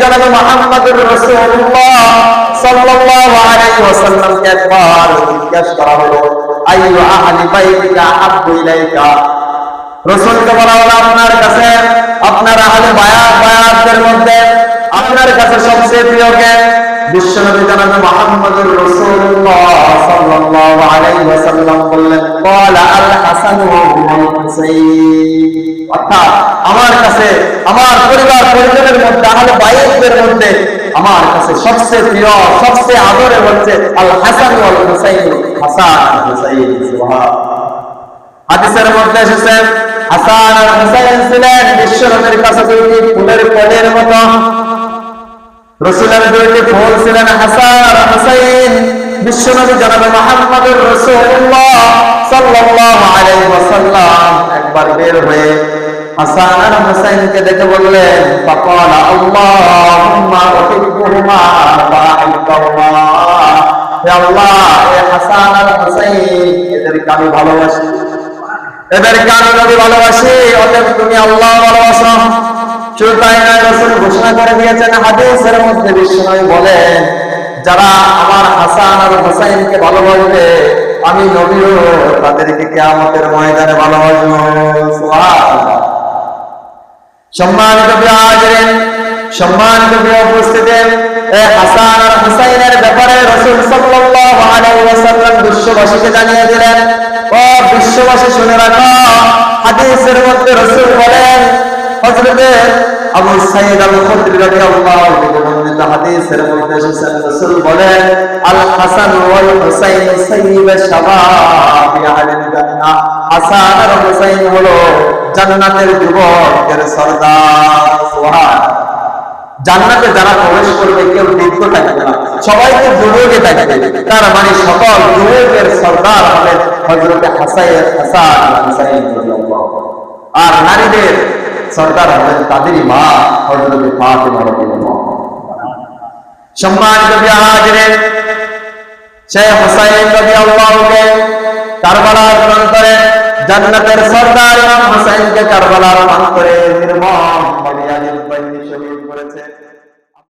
জনাবে মুহাম্মদুর রাসূলুল্লাহ সাল্লাল্লাহু আলাইহি ওয়াসাল্লামকে একবার জিজ্ঞেস করা হলো, আইয়ু আহলি বাইতিকা আহাব্বু ইলাইকা। রাসূলকে বলা হলো, আপনার কাছে, আপনার আহলে বায়াতদের মধ্যে আপনার কাছে সবচেয়ে প্রিয় কে? বিশ্বনবী জনাবে মুহাম্মদুর রাসূলুল্লাহ সাল্লাল্লাহু আলাইহি ওয়াসাল্লাম বললেন, ক্বালা আল হাসান ওয়াল হুসাইন। অর্থাৎ আমার কাছে, আমার পরিবার পরিজনের মধ্যে, আহলে বায়াতদের মধ্যে আমার কাছে সবচেয়ে প্রিয়, সবচেয়ে আদরের হচ্ছে আল হাসান ওয়াল হুসাইন, হাসান হুসাইন। সুবহানাল্লাহ। হাদিসের মধ্যে এসেছে হাসান আর হুসাইন ছিলেন বিশ্বনবীর কাছে দুইটি ফুলের কলির মতো। রাসূলের দুইটি ফুল ছিলেন হাসান আর হুসাইন। বিশ্বনবী জনাবে মুহাম্মদুর রাসূলুল্লাহ সাল্লাল্লাহু আলাইহি ওয়াসাল্লাম একবার বের হয়ে হাসান আর হুসাইনকে দেখে বললেন, ফাকালা আল্লাহুম্মা উহিব্বুহুমা ফাআহিব্বুহুমা। হে আল্লাহ, এই হাসান আর হুসাইন এদেরকে আমি ভালোবাসি, এদেরকে আমি নবী ভালোবাসি, অতএব তুমি আল্লাহ ভালোবাসো। শুধু তাই নয়, রাসূল ঘোষণা করে দিয়েছেন হাদিসের মধ্যে, বিশ্বনবী বলেন, যারা আমার হাসান আর হুসাইনকে ভালোবাসবে আমি নবীও তাদেরকে কিয়ামতের ময়দানে ভালোবাসবো। সুবহানাল্লাহ। সম্মানিত প্রিয় হাজিরিন, সম্মানিত প্রিয় উপস্থিতি, এই হাসান আর হুসাইনের ব্যাপারে রাসূল সাল্লাল্লাহু আলাইহি ওয়াসাল্লাম বিশ্ববাসীকে জানিয়ে দিলেন, ও বিশ্ববাসী শুনে রাখো, হাদিসের মধ্যে রাসূল বলেন, হযরতে আবু সাঈদ আল খুদরি রাদিয়াল্লাহু আনহু বর্ণিত হাদিসের মধ্যে এসেছে, রাসূল বলেন, আল হাসান ওয়াল হুসাইন সাইয়্যিদু শাবাবি আহলিল জান্নাহ। হাসান আর হুসাইন হলো জান্নাতের যুবকদের সরদার। সুবহানাল্লাহ। জান্নাতে যারা প্রবেশ করবে কেউ বৃদ্ধ থাকবে না, সবাইকে যুবকই থাকবে। তার মানে সকল যুবকের সরদার হলেন হযরত হাসান হুসাইন রাদিয়াল্লাহু আনহু। আর নারীদের সরদার হলেন তাদেরই মা হযরত ফাতিমা রাদিয়াল্লাহু আনহা। সম্মানিত হাজিরিন, সেই হুসাইন রাদিয়াল্লাহু আনহুকে কারবালার প্রান্তরে জান্নাতের সরদার ইমাম হুসাইনকে কারবালার প্রান্তরে নির্মম